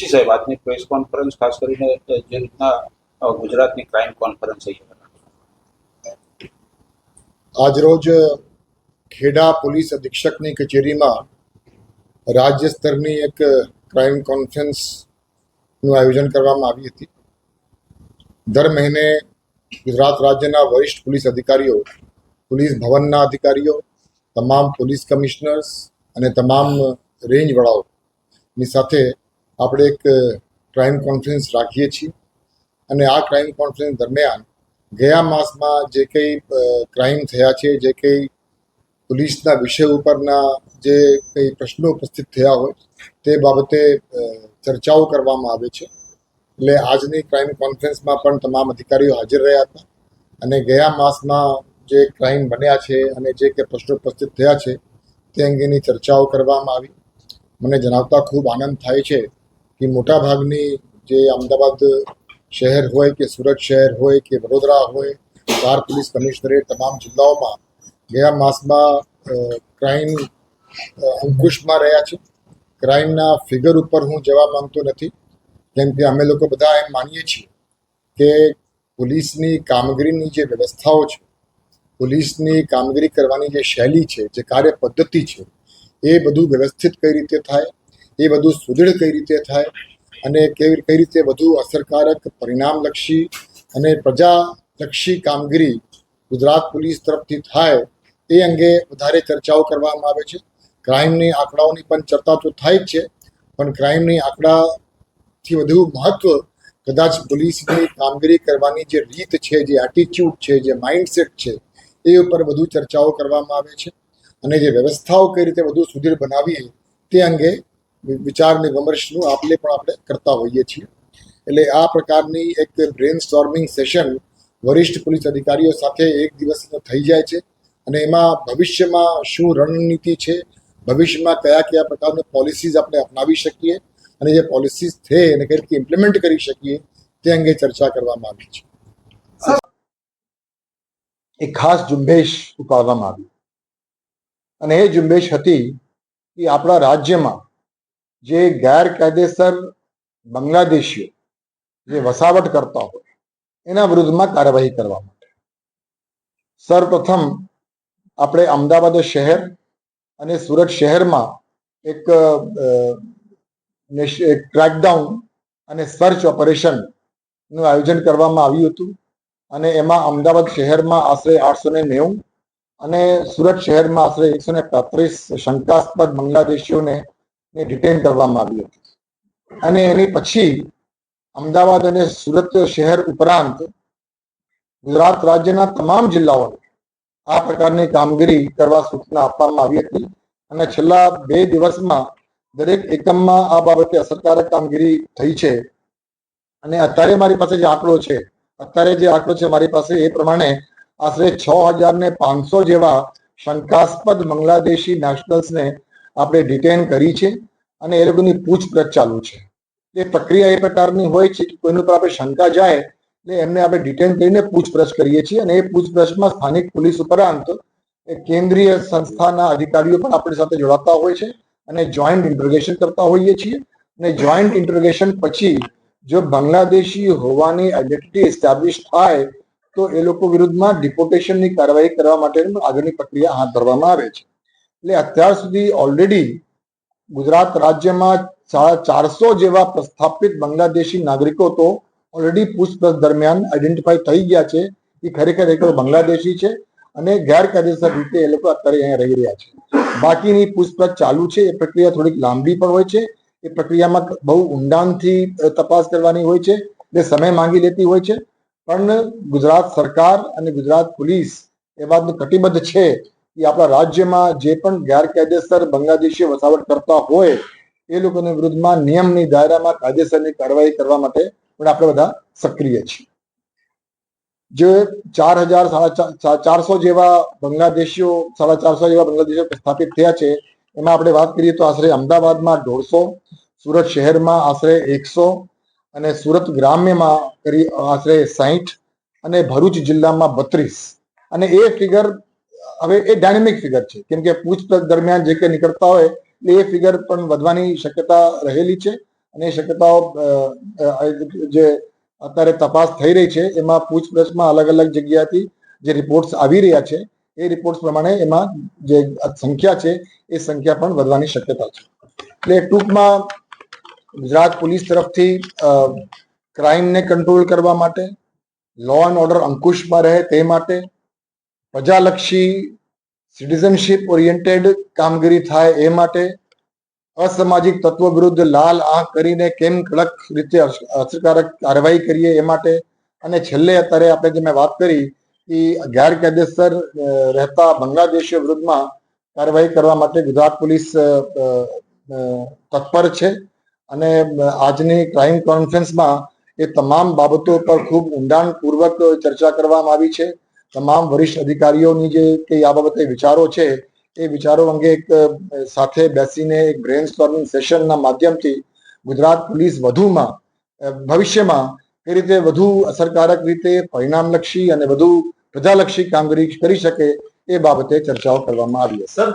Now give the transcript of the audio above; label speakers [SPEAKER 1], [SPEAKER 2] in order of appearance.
[SPEAKER 1] DC સાહેબ આજની press conference ખાસ કરીને જે રીતના ગુજરાતની ક્રાઇમ કોન્ફરન્સ થઈ
[SPEAKER 2] આજરોજ ખેડા પોલીસ અધિક્ષકની કચેરીમાં રાજ્ય સ્તરની એક ક્રાઇમ કોન્ફરન્સનું આયોજન કરવામાં આવી હતી. દર મહિને ગુજરાત રાજ્યના વરિષ્ઠ પોલીસ અધિકારીઓ, પોલીસ ભવનના અધિકારીઓ, તમામ પોલીસ કમિશનર્સ અને તમામ રેન્જ વડાઓની સાથે આપણે એક ક્રાઇમ કોન્ફરન્સ રાખીએ છીએ. અને આ ક્રાઇમ કોન્ફરન્સ દરમિયાન ગયા માસમાં જે કંઈ ક્રાઇમ થયા છે, જે કંઈ પોલીસના વિષય ઉપરના જે કંઈ પ્રશ્નો ઉપસ્થિત થયા હોય તે બાબતે ચર્ચાઓ કરવામાં આવે છે. એટલે આજની ક્રાઇમ કોન્ફરન્સમાં પણ તમામ અધિકારીઓ હાજર રહ્યા હતા અને ગયા માસમાં જે ક્રાઇમ બન્યા છે અને જે કે પ્રશ્નો ઉપસ્થિત થયા છે તે અંગેની ચર્ચાઓ કરવામાં આવી. મને જણાવતા ખૂબ આનંદ થાય છે કે મોટાભાગની જે અમદાવાદ શહેર હોય કે સુરત શહેર હોય કે વડોદરા હોય, 4 પોલીસ કમિશનરેટ તમામ જિલ્લાઓમાં ગયા માસમાં ક્રાઇમ અંકુશમાં રહ્યા છે. ક્રાઇમના ફિગર ઉપર હું જવા માંગતો નથી, કેમ કે અમે લોકો બધા એમ માનીએ છીએ કે પોલીસની કામગીરીની જે વ્યવસ્થાઓ છે, પોલીસની કામગીરી કરવાની જે શૈલી છે, જે કાર્ય પદ્ધતિ છે, એ બધું વ્યવસ્થિત કઈ રીતે થાય, એ બધું સુદૃઢ કઈ રીતે થાય અને કઈ રીતે વધુ અસરકારક, પરિણામલક્ષી અને પ્રજાલક્ષી કામગીરી ગુજરાત પોલીસ તરફથી થાય એ અંગે વધારે ચર્ચાઓ કરવામાં આવે છે. ક્રાઇમની આંકડાઓની પણ ચર્ચા તો થાય જ છે, પણ ક્રાઇમની આંકડાથી વધુ મહત્વ કદાચ પોલીસની કામગીરી કરવાની જે રીત છે, જે એટીટ્યૂડ છે, જે માઇન્ડસેટ છે, એ ઉપર વધુ ચર્ચાઓ કરવામાં આવે છે. અને જે વ્યવસ્થાઓ કઈ રીતે વધુ સુદૃઢ બનાવીએ તે અંગે વિચાર વિમર્શનું આપણે કરતા હોઈએ છીએ. એટલે આ પ્રકારની એક બ્રેન સ્ટોર્મિંગ સેશન વરિષ્ઠ પોલીસ અધિકારીઓ સાથે એક દિવસનો થઈ જાય છે અને એમાં ભવિષ્યમાં શું રણનીતિ છે, ભવિષ્યમાં કયા પ્રકારની પોલિસીઝ આપણે અપનાવી શકીએ અને જે પોલિસીઝ છે એને કઈ રીતે ઇમ્પ્લિમેન્ટ કરી શકીએ તે અંગે ચર્ચા કરવામાં આવી છે.
[SPEAKER 3] એક ખાસ ઝુંબેશ ઉપાડવામાં આવી અને એ ઝુંબેશ હતી કે આપણા રાજ્યમાં જે ગેરકાયદેસર બાંગ્લાદેશીઓ જે વસાવટ કરતા હોય એના વિરુદ્ધમાં કાર્યવાહી કરવા માટે સર્વપ્રથમ આપણે અમદાવાદ શહેર અને સુરત શહેરમાં એક ક્રેકડાઉન અને સર્ચ ઓપરેશનનું આયોજન કરવામાં આવ્યું હતું. અને એમાં અમદાવાદ શહેરમાં આશરે 890 અને સુરત શહેરમાં આશરે 135 શંકાસ્પદ બાંગ્લાદેશીઓને ડિટેન કરવામાં આવ્યું હતું. અને એની પછી અમદાવાદ અને સુરત શહેર ઉપરાંત ગુજરાત રાજ્યના તમામ જિલ્લાઓને આ પ્રકારની કામગીરી કરવા સૂચના આપવામાં આવી હતી. અને છેલ્લા 2 દિવસમાં દરેક એકમમાં આ બાબતે અસરકારક કામગીરી થઈ છે. અને અત્યારે મારી પાસે જે આંકડો છે મારી પાસે એ પ્રમાણે આશરે 6500 જેવા શંકાસ્પદ બાંગ્લાદેશી નેશનલ્સને આપણે ડિટેન કરી છે અને એ લોકોની પૂછપરછ ચાલુ છે. એ પ્રક્રિયા એ પ્રકારની હોય છે કે કોઈની પર આપણે શંકા જાય એટલે એમને આપણે ડિટેન કરીને પૂછપરછ કરીએ છીએ અને એ પૂછપરછમાં સ્થાનિક પોલીસ ઉપરાંત કેન્દ્રીય સંસ્થાના અધિકારીઓ પણ આપણી સાથે જોડાતા હોય છે અને જોઈન્ટ ઇન્ટ્રોગેશન કરતા હોઈએ છીએ. અને જોઈન્ટ ઇન્ટ્રોગેશન પછી જો બાંગ્લાદેશી હોવાની આઈડેન્ટિટી એસ્ટાબ્લિશ થાય તો એ લોકો વિરુદ્ધમાં ડિપોર્ટેશનની કાર્યવાહી કરવા માટેની આગળની પ્રક્રિયા હાથ ધરવામાં આવે છે. એટલે અત્યાર સુધી ઓલરેડી ગુજરાત રાજ્યમાં 450 જેવા પ્રસ્થાપિત બાંગ્લાદેશી નાગરિકો તો ઓલરેડી પૂછપરછ દરમિયાન આઈડેન્ટિફાઈ થઈ ગયા છે કે ખરેખર એ બાંગ્લાદેશી છે અને ગેરકાયદેસર રીતે એ લોકો અત્યારે અહીંયા રહી રહ્યા છે. બાકીની પૂછપરછ ચાલુ છે. એ પ્રક્રિયા થોડીક લાંબી પણ હોય છે. એ પ્રક્રિયામાં બહુ ઊંડાણથી તપાસ કરવાની હોય છે, જે સમય માંગી લેતી હોય છે. પણ ગુજરાત સરકાર અને ગુજરાત પોલીસ એ વાતનું કટિબદ્ધ છે કે આપણા રાજ્યમાં જે પણ ગેરકાયદેસર બાંગ્લાદેશીઓ વસાવટ કરતા હોય એ લોકોની વિરુદ્ધમાં નિયમની દાયરામાં કાયદેસરની કાર્યવાહી કરવા માટે પણ આપણે બધા સક્રિય છીએ. જે 4,400 જેવા બાંગ્લાદેશીઓ પ્રસ્થાપિત થયા છે એમાં આપણે વાત કરીએ તો આશરે અમદાવાદમાં 150, સુરત શહેરમાં આશરે 100 અને સુરત ગ્રામ્યમાં આશરે 60 અને ભરૂચ જિલ્લામાં 32. અને એ ફિગર હવે એ ડાયનેમિક ફિગર છે, કેમ કે પૂછપરછ દરમિયાન જે કંઈ નીકળતા હોય એટલે એ ફિગર પણ વધવાની શક્યતા રહેલી છે. અને એ શક્યતાઓ જે અત્યારે તપાસ થઈ રહી છે એમાં પૂછપરછમાં અલગ અલગ જગ્યાથી જે રિપોર્ટ્સ આવી રહ્યા છે એ રિપોર્ટ્સ પ્રમાણે એમાં જે સંખ્યા છે એ સંખ્યા પણ વધવાની શક્યતા છે. એટલે ટૂંકમાં ગુજરાત પોલીસ તરફથી ક્રાઇમને કંટ્રોલ કરવા માટે, લો એન્ડ ઓર્ડર અંકુશમાં રહે તે માટે, પ્રજાલક્ષી સિટીઝનશીપ ઓરિએન્ટેડ કામગીરી થાય એ માટે, અસામાજિક તત્વો વિરુદ્ધ લાલ આંખ કરીને કેમ કડક રીતે અસરકારક કાર્યવાહી કરીએ એ માટે, અને છેલ્લે અત્યારે આપણે જે મેં વાત કરી કે ગેરકાયદેસર રહેતા બાંગ્લાદેશીઓ વિરુદ્ધમાં કાર્યવાહી કરવા માટે ગુજરાત પોલીસ તત્પર છે. અને આજની ક્રાઇમ કોન્ફરન્સમાં એ તમામ બાબતો પર ખૂબ ઊંડાણપૂર્વક ચર્ચા કરવામાં આવી છે. તમામ વરિષ્ઠ અધિકારીઓની જે કંઈ આ બાબતે વિચારો છે એ વિચારો અંગે એક સાથે બેસીને એક બ્રેન સ્ટોર્મિંગ સેશનના માધ્યમથી ગુજરાત પોલીસ વધુમાં ભવિષ્યમાં કઈ રીતે વધુ અસરકારક રીતે પરિણામલક્ષી અને વધુ પ્રજાલક્ષી કામગીરી કરી શકે એ બાબતે ચર્ચાઓ કરવામાં આવી.
[SPEAKER 4] સર